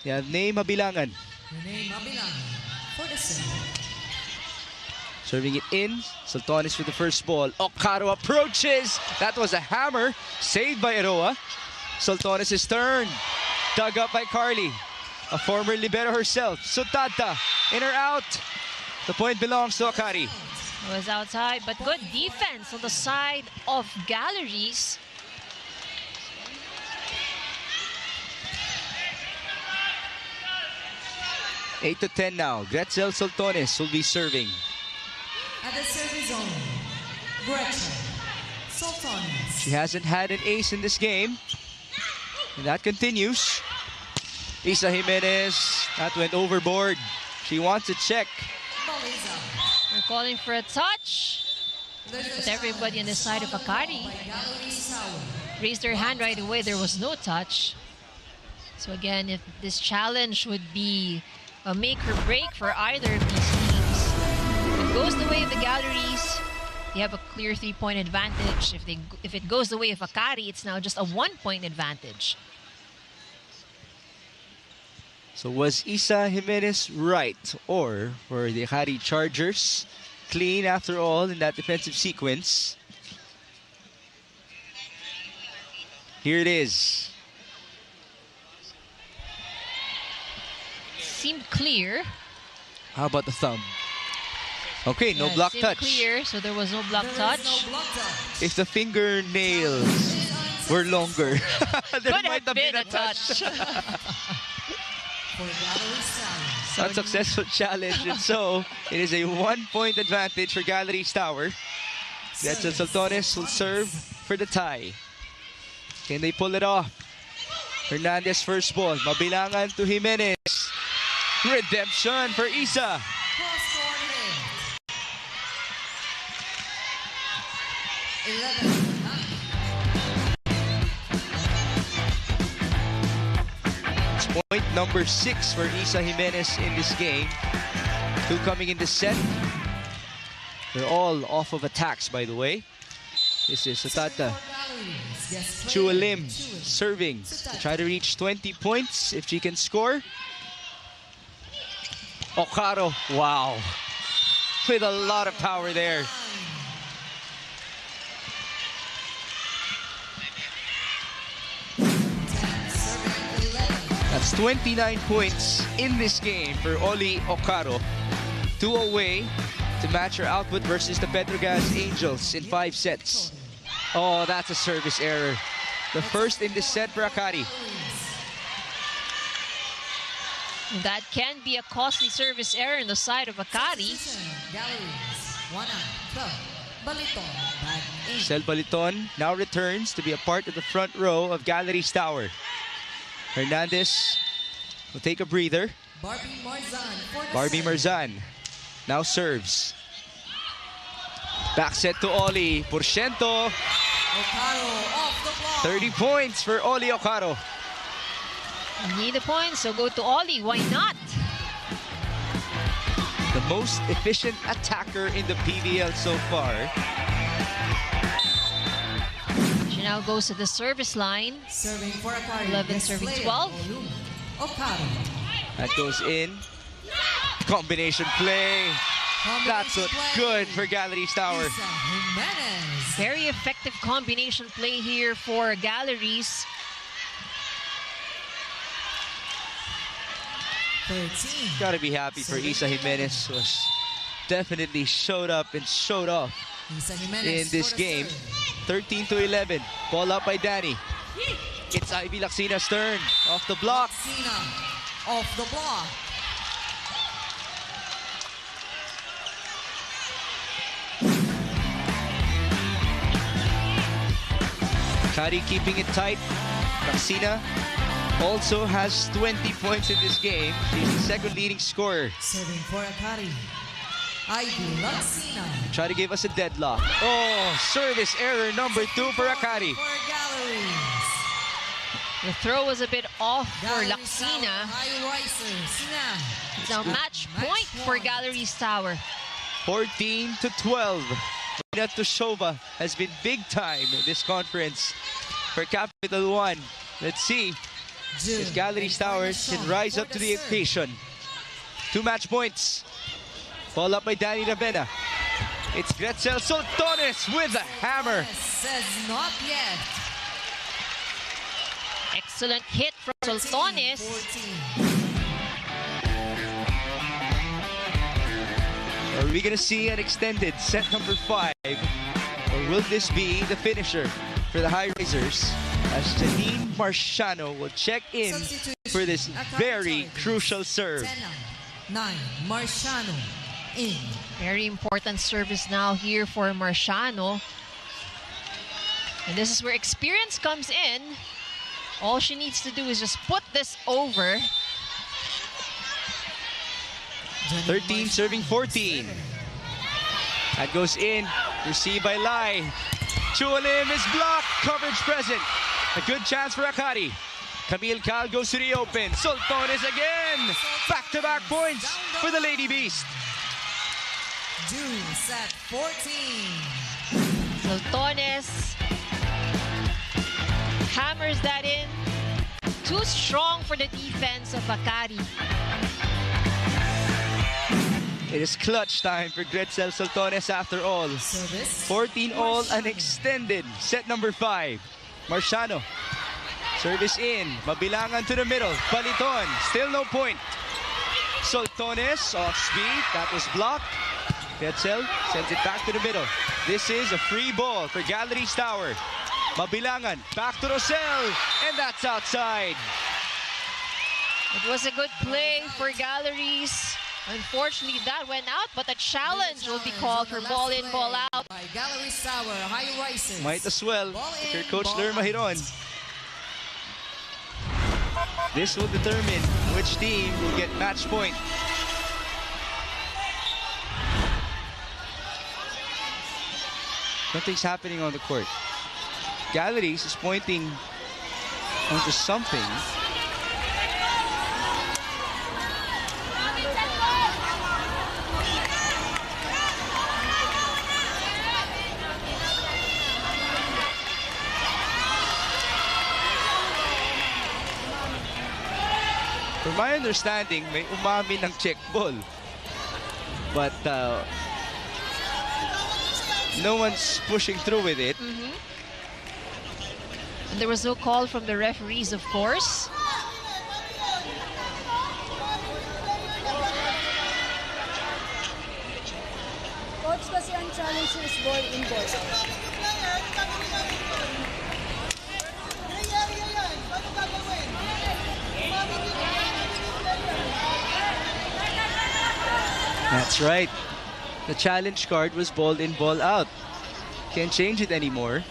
You have Ney Mabilangan. Ney Mabilangan for the serve. Serving it in. Sultanes with the first ball. Okaro approaches. That was a hammer. Saved by Eroa. Sultanes' turn. Dug up by Carly. A former libero herself. Sutata. In or out. The point belongs to Akari. It was outside, but good defense on the side of Galeries. Eight to 10 now. Gretzel Sultanes will be serving. At the service zone, Gretzel Sultanes. She hasn't had an ace in this game. And that continues. Isa Jimenez. That went overboard. She wants to check. We're calling for a touch. But everybody on the side of Akari raised their hand right away. There was no touch. So again, if this challenge would be a make or break for either of these teams. If it goes the way of the Galleries, they have a clear 3-point advantage. If it goes the way of Akari, it's now just a 1-point advantage. So was Isa Jimenez right? Or were the Akari Chargers clean after all in that defensive sequence? Here it is. Seemed clear. How about the thumb? Okay, no block touch. Clear, so there was no block touch. If the fingernails were longer, there Could might have been a touch. Unsuccessful challenge, and so it is a 1-point advantage for Galeries Tower. Gretzel Sultanes will serve for the tie. Can they pull it off? Hernandez first ball. Mabilangan to Jimenez. Redemption for Isa. It's point number 6 for Isa Jimenez in this game. 2 coming in the set. They're all off of attacks, by the way. This is Sutata. Chua Lim serving to try to reach 20 points if she can score. Okaro, wow. With a lot of power there. That's 29 points in this game for Oli Okaro. 2 away to match her output versus the Petrogas Angels in 5 sets. Oh, that's a service error. The first in this set for Akari. That can be a costly service error in the side of Akari. Sel Baliton now returns to be a part of the front row of Galeries Tower. Hernandez will take a breather. Barbie Marzan now serves. Back set to Oli. Porciento. 30 points for Oli Okaro. Need the points, so go to Oli. Why not? The most efficient attacker in the PVL so far. She now goes to the service line. Serving for Akari. 11 serving 12. Okaro. That goes in. Combination play. That's what's good for Galeries Tower. Very effective combination play here for Galeries. 13. Gotta be happy for Isa Jimenez, who has definitely showed up and showed off in this game. 13 to 11. Ball up by Danny. It's Ivy Laxina's turn. Off the block. Laxina off the block. Kari keeping it tight. Laxina also has 20 points in this game. She's the second leading scorer. Serving for Akari. Ivy Laxina. Try to give us a deadlock. Oh, service error number 2 for Akari. For Galeries. The throw was a bit off for Laxina. Highrisers. Now match point for Galeries Tower. 14 to 12. Marina Tushova has been big time in this conference for Capital One. Let's see if Galeries Towers can rise up to the occasion. 2 match points. Ball up by Danny Ravena. It's Gretzel Soltones with a hammer. Says not yet. Excellent hit from Soltones. 14. Are we going to see an extended set number 5? Or will this be the finisher for the Highrisers? As Janine Marciano will check in for this very crucial serve. 10-9, Marciano in. Very important service now here for Marciano. And this is where experience comes in. All she needs to do is just put this over. 13 serving 14. That goes in. Received by Lai. Chualim is blocked. Coverage present. A good chance for Akari. Camille Cal goes to the open. Soltones again. Back-to-back points for the Lady Beast. June set 14. Soltones hammers that in. Too strong for the defense of Akari. It is clutch time for Gretzel Soltones after all. Service. 14 all and extended. Set number 5. Marciano. Service in. Mabilangan to the middle. Baliton. Still no point. Soltones off speed. That was blocked. Gretzel sends it back to the middle. This is a free ball for Galeries Tower. Mabilangan. Back to Rosel. And that's outside. It was a good play for Galeries. Unfortunately, that went out, but a challenge will be called for ball in, ball out. By Galeries Tower Highrisers. Might as well. For Coach Lerma Hiron. This will determine which team will get match point. Nothing's happening on the court. Galeries is pointing onto something. From my understanding, may umami ng check ball. But no one's pushing through with it. And there was no call from the referees, of course. Coach, kasi ang challenge is ball in ball. That's right. The challenge card was ball in, ball out. Can't change it anymore.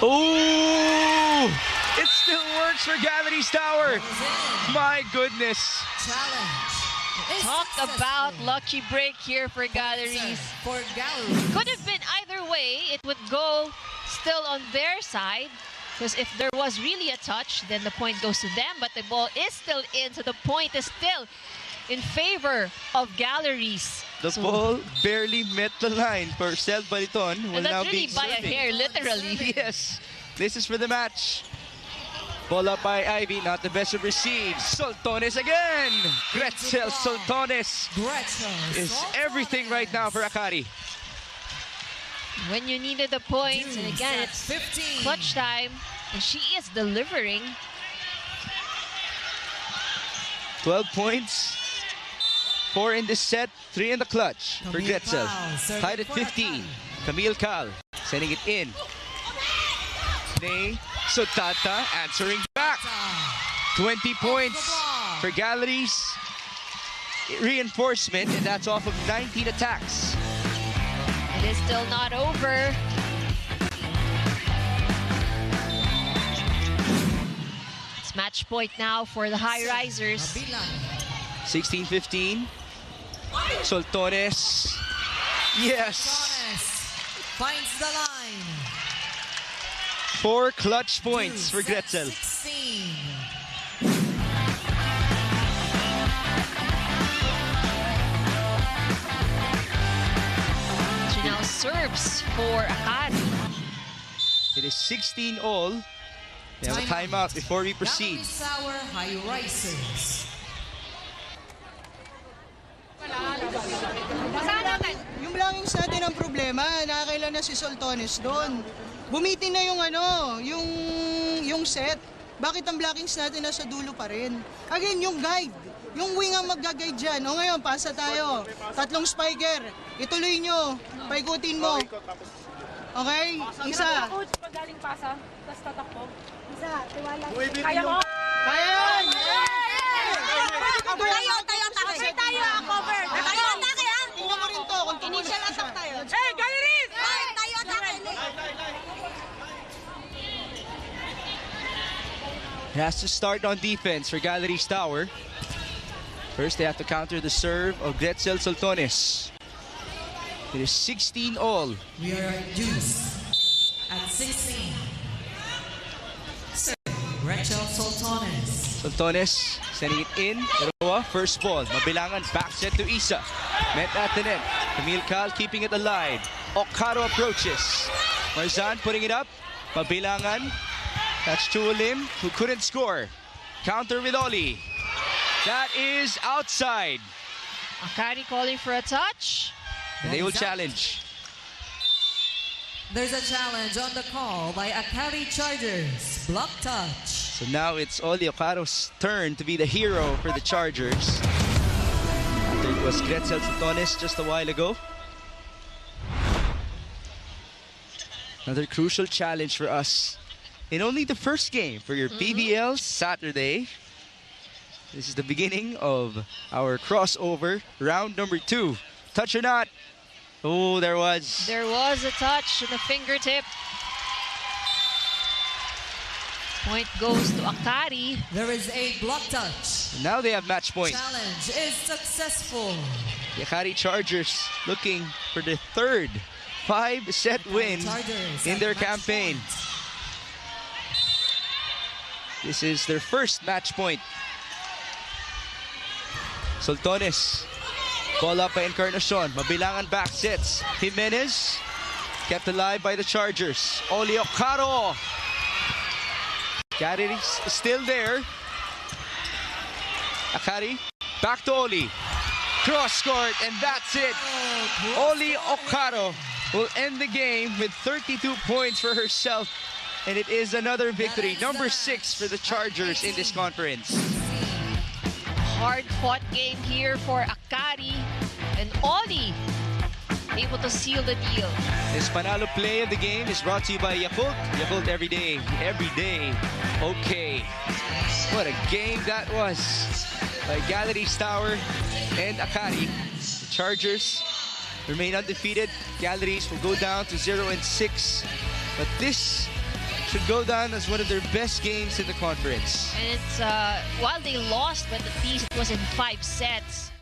Oh! It still works for Galeries Tower. My goodness. Challenge. Talk about lucky break here for Galeries. For Galeries. Could have been either way. It would go still on their side. Because if there was really a touch, then the point goes to them. But the ball is still in, so the point is still in favor of Galeries. The ball barely met the line for Sel Baliton. Will And now that's really be by a serving. hair, literally. Yes, this is for the match. Ball up by Ivy, not the best of receives. Soltones again. Gretzel Soltones is everything right now for Akari. When you needed the points, and again, it's 15. clutch time, and she is delivering. 12 points. 4 in this set, 3 in the clutch for Camille Gretzel. Cal, serving Tied at for 15. Camille Cal sending it in. Nay Sotata answering back. 20 points for Galeries. Reinforcement, and that's off of 19 attacks. It is still not over. It's match point now for the Highrisers. 16-15. Soltones. Yes. Finds the line. 4 clutch points for Gretzel. 16. serves for Akari. It is 16 all. We have a timeout before we proceed. Galeries Tower Highrisers. Yung blankings natin ang problema, nakakailan na si Soltones doon. Bumitin na yung yung set. Bakit ang blankings natin nasa dulo pa rin? Again, yung guide. Yung wing ang mag-guide dyan. O ngayon, pasa tayo. 3 spiker. Ituloy nyo. Paikutin mo. Okay? Isa. Coach, pag galing pasa, tapos tatakbo. Isa, tiwala. Kaya mo? Kaya yan! Tayo, atake. Tayo, cover. Tayo, atake, ha? Tingnan mo rin to. Initial attack tayo. Hey, Galeries! Tayo, atake. It has to start on defense for Galeries Tower. First, they have to counter the serve of Gretzel Soltones. It is 16 all. We are at deuce at 16. Rachel Soltones. Soltones sending it in. Eroa, first ball. Mabilangan, back set to Isa. Met at the net. Camille Cal keeping it alive. Okaro approaches. Marzan putting it up. Mabilangan. That's Chualim, who couldn't score. Counter with Oli. That is outside. Akari calling for a touch. And they will challenge. There's a challenge on the call by Akari Chargers. Block touch. So now it's Oli Okaro's turn to be the hero for the Chargers. After it was Gretzel Soltones just a while ago. Another crucial challenge for us in only the first game for your PVL Saturday. This is the beginning of our crossover round number 2. Touch or not? Oh, there was. There was a touch on the fingertip. Point goes to Akari. There is a block touch. Now they have match point. Challenge is successful. The Akari Chargers looking for the third 5-set win Chargers in have their match campaign. point. This is their first match point. Soltones. Ball up by Encarnacion. Mabilangan back sets. Jimenez kept alive by the Chargers. Oli Okaro. Galeries still there. Akari back to Oli. Cross court, and that's it. Oli Okaro will end the game with 32 points for herself. And it is another victory. Number 6 for the Chargers in this conference. Hard-fought game here for Akari, and Oli able to seal the deal. This Panalo play of the game is brought to you by Yakult. Yakult every day, okay. What a game that was by Galeries Tower and Akari. The Chargers remain undefeated. Galeries will go down to 0-6. But this should go down as one of their best games in the conference. And it's while they lost, but at least it was in 5 sets.